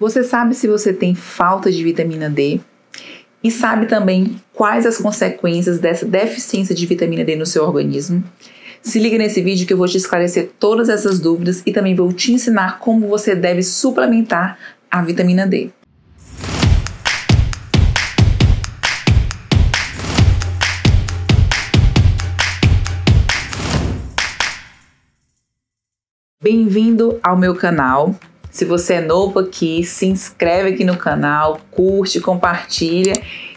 Você sabe se você tem falta de vitamina D? E sabe também quais as consequências dessa deficiência de vitamina D no seu organismo? Se liga nesse vídeo que eu vou te esclarecer todas essas dúvidas e também vou te ensinar como você deve suplementar a vitamina D. Bem-vindo ao meu canal. Se você é novo aqui, se inscreve aqui no canal, curte, compartilha.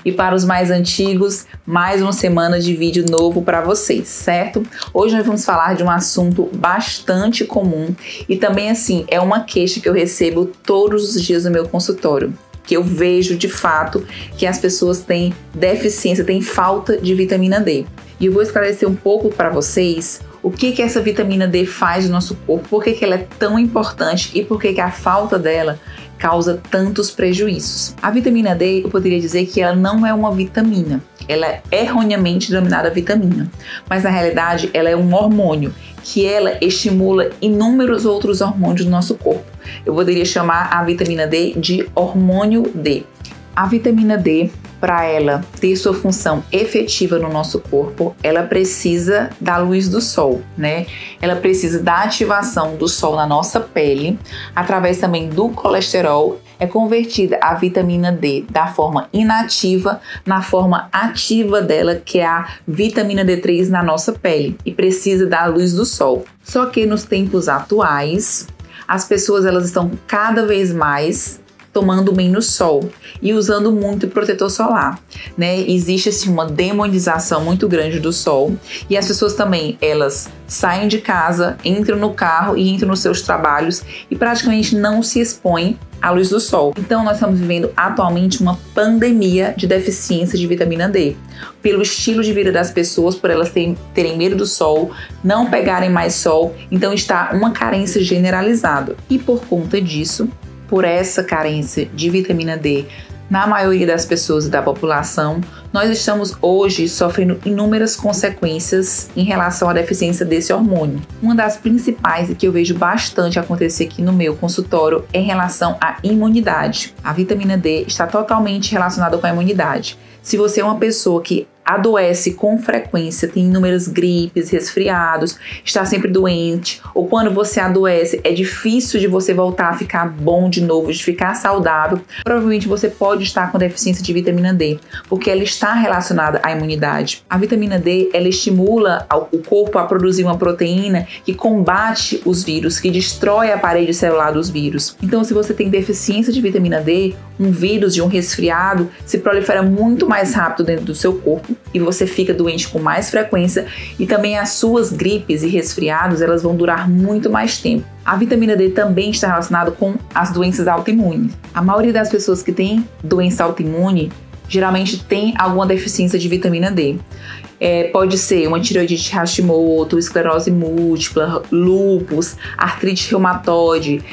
E para os mais antigos, mais uma semana de vídeo novo para vocês, certo? Hoje nós vamos falar de um assunto bastante comum e também assim, é uma queixa que eu recebo todos os dias no meu consultório, que eu vejo de fato que as pessoas têm deficiência, têm falta de vitamina D. E eu vou esclarecer um pouco para vocês o que essa vitamina D faz no nosso corpo, por que ela é tão importante e por que a falta dela causa tantos prejuízos. A vitamina D, eu poderia dizer que ela não é uma vitamina, ela é erroneamente denominada vitamina, mas na realidade ela é um hormônio que ela estimula inúmeros outros hormônios do nosso corpo. Eu poderia chamar a vitamina D de hormônio D. A vitamina D, para ela ter sua função efetiva no nosso corpo, ela precisa da luz do sol, né? Ela precisa da ativação do sol na nossa pele, através também do colesterol. É convertida a vitamina D da forma inativa na forma ativa dela, que é a vitamina D3 na nossa pele, e precisa da luz do sol. Só que nos tempos atuais, as pessoas elas estão cada vez mais tomando menos sol e usando muito protetor solar, né? Existe assim uma demonização muito grande do sol e as pessoas também, elas saem de casa, entram no carro e entram nos seus trabalhos e praticamente não se expõem à luz do sol. Então nós estamos vivendo atualmente uma pandemia de deficiência de vitamina D, pelo estilo de vida das pessoas, por elas terem medo do sol, não pegarem mais sol, então está uma carência generalizada. E por conta disso, por essa carência de vitamina D na maioria das pessoas e da população, nós estamos hoje sofrendo inúmeras consequências em relação à deficiência desse hormônio. Uma das principais e que eu vejo bastante acontecer aqui no meu consultório é em relação à imunidade. A vitamina D está totalmente relacionada com a imunidade. Se você é uma pessoa que adoece com frequência, tem inúmeras gripes, resfriados, está sempre doente, ou quando você adoece é difícil de você voltar a ficar bom de novo, de ficar saudável, provavelmente você pode estar com deficiência de vitamina D, porque ela está relacionada à imunidade. A vitamina D, ela estimula o corpo a produzir uma proteína que combate os vírus, que destrói a parede celular dos vírus. Então, se você tem deficiência de vitamina D, um vírus de um resfriado se prolifera muito mais rápido dentro do seu corpo e você fica doente com mais frequência e também as suas gripes e resfriados elas vão durar muito mais tempo. A vitamina D também está relacionada com as doenças autoimunes. A maioria das pessoas que tem doença autoimune geralmente tem alguma deficiência de vitamina D. Pode ser uma tireoidite Hashimoto, esclerose múltipla, lúpus, artrite reumatoide,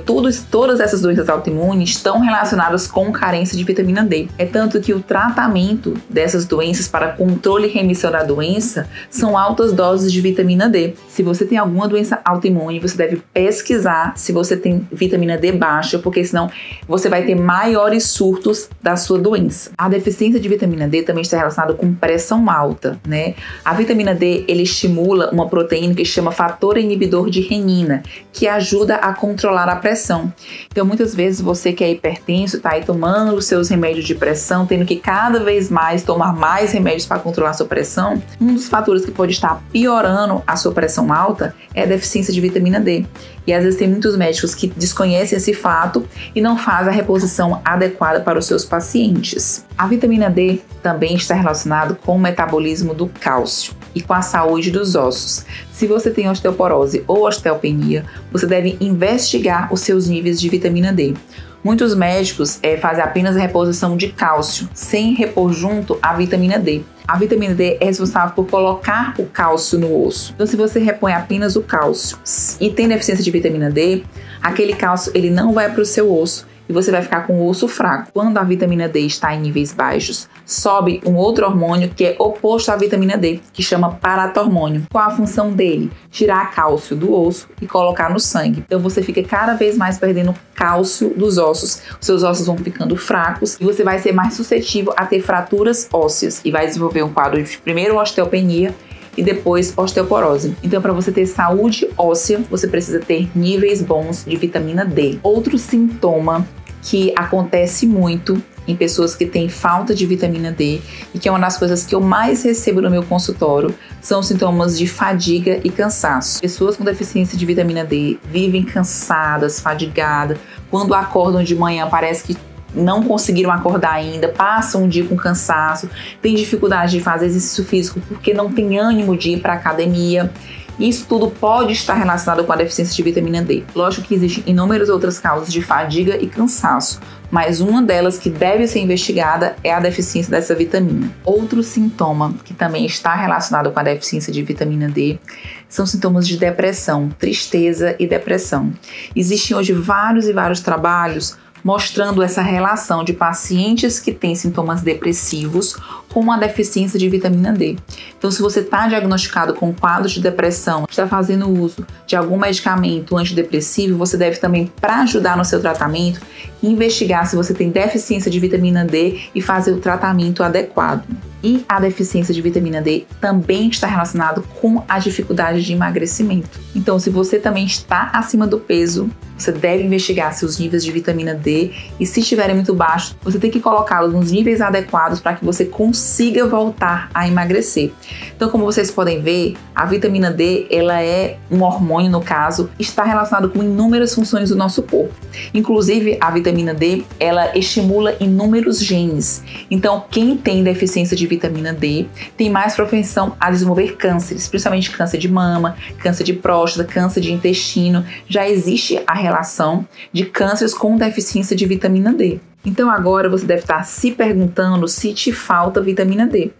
todas essas doenças autoimunes estão relacionadas com carência de vitamina D. É tanto que o tratamento dessas doenças para controle e remissão da doença são altas doses de vitamina D. Se você tem alguma doença autoimune, você deve pesquisar se você tem vitamina D baixa, porque senão você vai ter maiores surtos da sua doença. A deficiência de vitamina D também está relacionada com pressão alta, né? A vitamina D, ele estimula uma proteína que chama fator inibidor de renina, que ajuda a controlar a pressão. Então, muitas vezes você que é hipertenso, está aí tomando os seus remédios de pressão, tendo que cada vez mais tomar mais remédios para controlar a sua pressão. Um dos fatores que pode estar piorando a sua pressão alta é a deficiência de vitamina D. E às vezes tem muitos médicos que desconhecem esse fato e não fazem a reposição adequada para os seus pacientes. A vitamina D também está relacionada com o metabolismo do cálcio e com a saúde dos ossos. Se você tem osteoporose ou osteopenia, você deve investigar os seus níveis de vitamina D. Muitos médicos fazem apenas a reposição de cálcio, sem repor junto a vitamina D. A vitamina D é responsável por colocar o cálcio no osso. Então, se você repõe apenas o cálcio e tem deficiência de vitamina D, aquele cálcio ele não vai para o seu osso e você vai ficar com o osso fraco. Quando a vitamina D está em níveis baixos, sobe um outro hormônio que é oposto à vitamina D, que chama paratormônio. Qual a função dele? Tirar cálcio do osso e colocar no sangue. Então você fica cada vez mais perdendo cálcio dos ossos, os seus ossos vão ficando fracos e você vai ser mais suscetível a ter fraturas ósseas e vai desenvolver um quadro de primeiro osteopenia e depois osteoporose. Então, para você ter saúde óssea, você precisa ter níveis bons de vitamina D. Outro sintoma que acontece muito em pessoas que têm falta de vitamina D e que é uma das coisas que eu mais recebo no meu consultório são sintomas de fadiga e cansaço. Pessoas com deficiência de vitamina D vivem cansadas, fadigadas. Quando acordam de manhã parece que não conseguiram acordar ainda, passam um dia com cansaço, tem dificuldade de fazer exercício físico porque não tem ânimo de ir para a academia. Isso tudo pode estar relacionado com a deficiência de vitamina D. Lógico que existem inúmeras outras causas de fadiga e cansaço, mas uma delas que deve ser investigada é a deficiência dessa vitamina. Outro sintoma que também está relacionado com a deficiência de vitamina D são sintomas de depressão, tristeza e depressão. Existem hoje vários trabalhos mostrando essa relação de pacientes que têm sintomas depressivos com a deficiência de vitamina D. Então, se você está diagnosticado com quadro de depressão, está fazendo uso de algum medicamento antidepressivo, você deve também, para ajudar no seu tratamento, investigar se você tem deficiência de vitamina D e fazer o tratamento adequado. E a deficiência de vitamina D também está relacionado com a dificuldade de emagrecimento. Então, se você também está acima do peso, você deve investigar seus níveis de vitamina D e se estiverem muito baixos, você tem que colocá-los nos níveis adequados para que você consiga voltar a emagrecer. Então, como vocês podem ver, a vitamina D, ela é um hormônio, no caso, está relacionado com inúmeras funções do nosso corpo. Inclusive, a vitamina D, ela estimula inúmeros genes. Então, quem tem deficiência de vitamina D tem mais propensão a desenvolver cânceres, principalmente câncer de mama, câncer de próstata, câncer de intestino. Já existe a relação de cânceres com deficiência de vitamina D. Então agora você deve estar se perguntando se te falta vitamina D.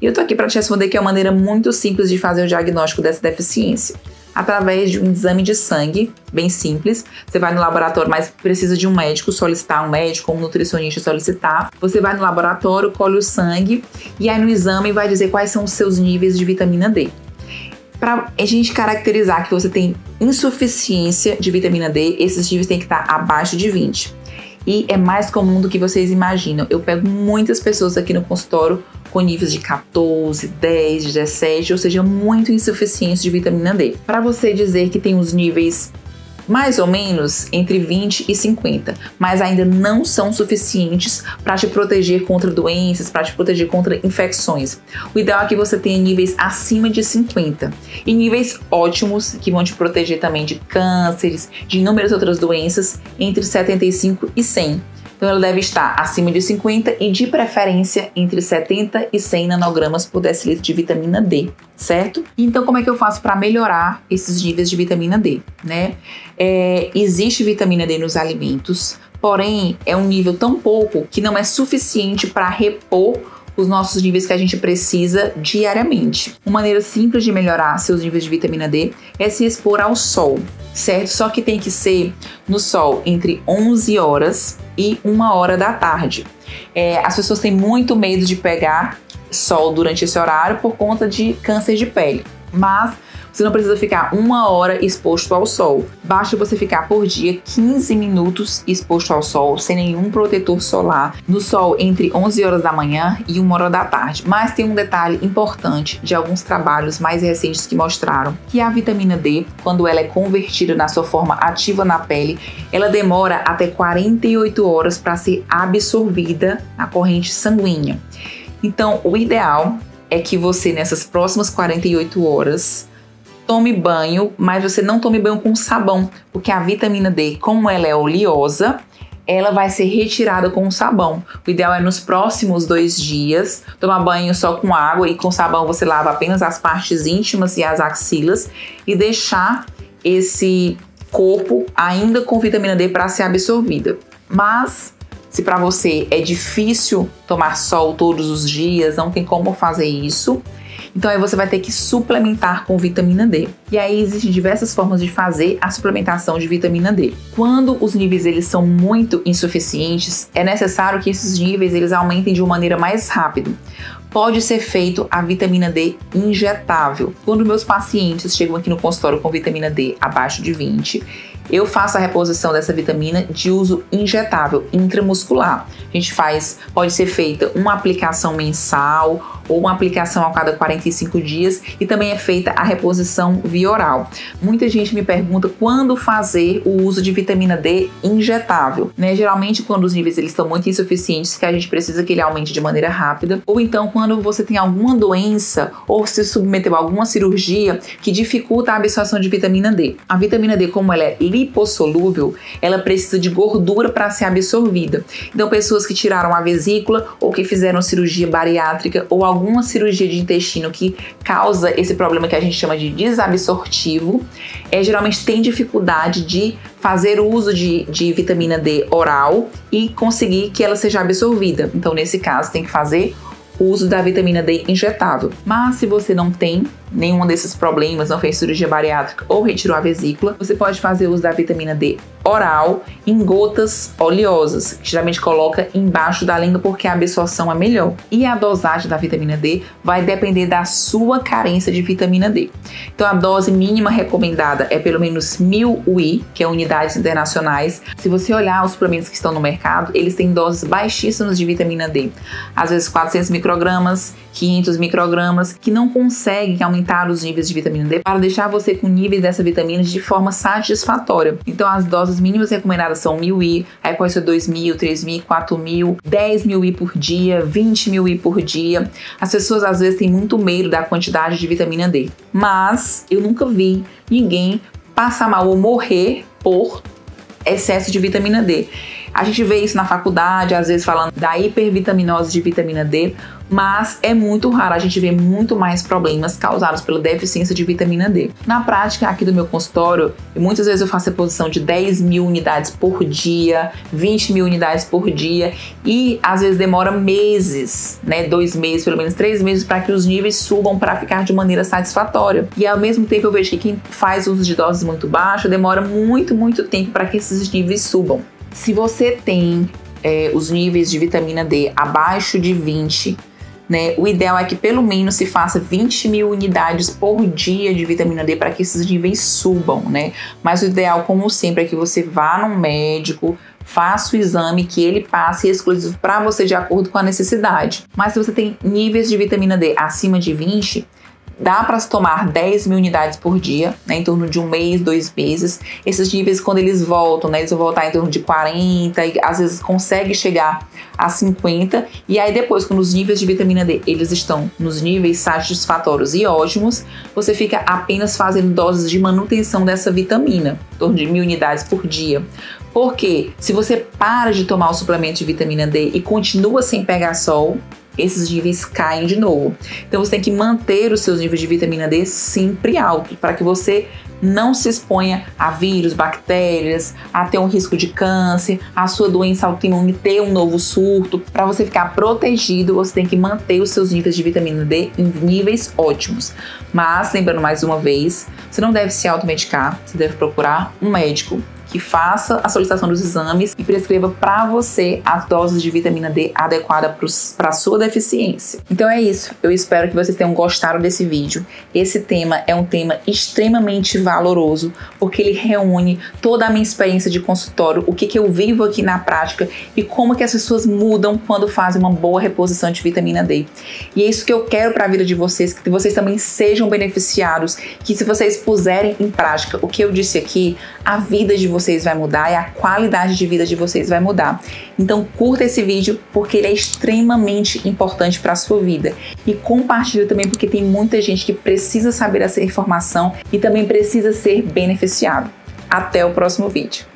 E eu tô aqui para te responder que é uma maneira muito simples de fazer o diagnóstico dessa deficiência. Através de um exame de sangue, bem simples. Você vai no laboratório, mas precisa de um médico, solicitar um médico ou um nutricionista solicitar. Você vai no laboratório, colhe o sangue e aí no exame vai dizer quais são os seus níveis de vitamina D. Para a gente caracterizar que você tem insuficiência de vitamina D, esses níveis têm que estar abaixo de 20. E é mais comum do que vocês imaginam. Eu pego muitas pessoas aqui no consultório com níveis de 14, 10, 17, ou seja, muito insuficientes de vitamina D. Para você dizer que tem os níveis mais ou menos entre 20 e 50, mas ainda não são suficientes para te proteger contra doenças, para te proteger contra infecções. O ideal é que você tenha níveis acima de 50 e níveis ótimos que vão te proteger também de cânceres, de inúmeras outras doenças, entre 75 e 100. Então ela deve estar acima de 50 e de preferência entre 70 e 100 nanogramas por decilitro de vitamina D, certo? Então como é que eu faço para melhorar esses níveis de vitamina D, né? Existe vitamina D nos alimentos, porém é um nível tão pouco que não é suficiente para repor os nossos níveis que a gente precisa diariamente. Uma maneira simples de melhorar seus níveis de vitamina D é se expor ao sol, certo? Só que tem que ser no sol entre 11 horas e 1 hora da tarde. As pessoas têm muito medo de pegar sol durante esse horário por conta de câncer de pele, mas você não precisa ficar 1 hora exposto ao sol. Basta você ficar por dia 15 minutos exposto ao sol, sem nenhum protetor solar, no sol entre 11 horas da manhã e 1 hora da tarde. Mas tem um detalhe importante de alguns trabalhos mais recentes que mostraram que a vitamina D, quando ela é convertida na sua forma ativa na pele, ela demora até 48 horas para ser absorvida na corrente sanguínea. Então, o ideal é que você, nessas próximas 48 horas, tome banho, mas você não tome banho com sabão, porque a vitamina D, como ela é oleosa, ela vai ser retirada com o sabão. O ideal é nos próximos 2 dias, tomar banho só com água e com sabão você lava apenas as partes íntimas e as axilas e deixar esse corpo ainda com vitamina D para ser absorvida. Mas se para você é difícil tomar sol todos os dias, não tem como fazer isso, Então aí você vai ter que suplementar com vitamina D. E aí existem diversas formas de fazer a suplementação de vitamina D. Quando os níveis eles são muito insuficientes, é necessário que esses níveis eles aumentem de uma maneira mais rápida. Pode ser feito a vitamina D injetável. Quando meus pacientes chegam aqui no consultório com vitamina D abaixo de 20, eu faço a reposição dessa vitamina de uso injetável, intramuscular. A gente pode ser feita uma aplicação mensal ou uma aplicação a cada 45 dias e também é feita a reposição via oral. Muita gente me pergunta quando fazer o uso de vitamina D injetável, né? Geralmente quando os níveis eles estão muito insuficientes, que a gente precisa que ele aumente de maneira rápida, ou então quando você tem alguma doença ou se submeteu a alguma cirurgia que dificulta a absorção de vitamina D. A vitamina D, como ela é lipossolúvel, ela precisa de gordura para ser absorvida. Então, pessoas que tiraram a vesícula ou que fizeram cirurgia bariátrica ou alguma cirurgia de intestino que causa esse problema que a gente chama de desabsortivo, geralmente tem dificuldade de fazer o uso de vitamina D oral e conseguir que ela seja absorvida. Então, nesse caso, tem que fazer o uso da vitamina D injetável. Mas se você não tem nenhum desses problemas, não fez cirurgia bariátrica ou retirou a vesícula, você pode fazer uso da vitamina D oral em gotas oleosas, que geralmente coloca embaixo da língua porque a absorção é melhor. E a dosagem da vitamina D vai depender da sua carência de vitamina D. Então a dose mínima recomendada é pelo menos 1000 UI, que é unidades internacionais. Se você olhar os suplementos que estão no mercado, eles têm doses baixíssimas de vitamina D. Às vezes 400 microgramas, 500 microgramas, que não conseguem aumentar os níveis de vitamina D para deixar você com níveis dessa vitamina de forma satisfatória. Então as doses mínimas recomendadas são 1000 I, aí pode ser 2000, 3000, 4000, 10.000 I por dia, 20.000 I por dia. As pessoas às vezes têm muito medo da quantidade de vitamina D, mas eu nunca vi ninguém passar mal ou morrer por excesso de vitamina D. A gente vê isso na faculdade, às vezes falando da hipervitaminose de vitamina D, mas é muito raro, a gente vê muito mais problemas causados pela deficiência de vitamina D. Na prática, aqui do meu consultório, muitas vezes eu faço reposição de 10.000 unidades por dia, 20.000 unidades por dia e às vezes demora meses, né, 2 meses, pelo menos 3 meses para que os níveis subam para ficar de maneira satisfatória. E ao mesmo tempo eu vejo que quem faz uso de doses muito baixas demora muito tempo para que esses níveis subam. Se você tem os níveis de vitamina D abaixo de 20, né, o ideal é que pelo menos se faça 20.000 unidades por dia de vitamina D para que esses níveis subam, né? Mas o ideal, como sempre, é que você vá num médico, faça o exame, que ele passe exclusivo para você de acordo com a necessidade. Mas se você tem níveis de vitamina D acima de 20, dá para se tomar 10.000 unidades por dia, né, em torno de 1 mês, 2 meses. Esses níveis, quando eles voltam, né, eles vão voltar em torno de 40 e às vezes consegue chegar a 50. E aí depois, quando os níveis de vitamina D eles estão nos níveis satisfatórios e ótimos, você fica apenas fazendo doses de manutenção dessa vitamina, em torno de 1.000 unidades por dia. Porque se você para de tomar o suplemento de vitamina D e continua sem pegar sol, esses níveis caem de novo. Então você tem que manter os seus níveis de vitamina D sempre altos para que você não se exponha a vírus, bactérias, a ter um risco de câncer, a sua doença autoimune ter um novo surto. Para você ficar protegido, você tem que manter os seus níveis de vitamina D em níveis ótimos. Mas, lembrando mais uma vez, você não deve se automedicar, você deve procurar um médico que faça a solicitação dos exames e prescreva para você as doses de vitamina D adequada para a sua deficiência. Então é isso, eu espero que vocês tenham gostado desse vídeo. Esse tema é um tema extremamente valoroso, porque ele reúne toda a minha experiência de consultório, o que eu vivo aqui na prática e como que as pessoas mudam quando fazem uma boa reposição de vitamina D. E é isso que eu quero para a vida de vocês, que vocês também sejam beneficiados, que se vocês puserem em prática o que eu disse aqui, a vida de vocês vai mudar e a qualidade de vida de vocês vai mudar. Então curta esse vídeo porque ele é extremamente importante para a sua vida e compartilha também porque tem muita gente que precisa saber essa informação e também precisa ser beneficiado. Até o próximo vídeo.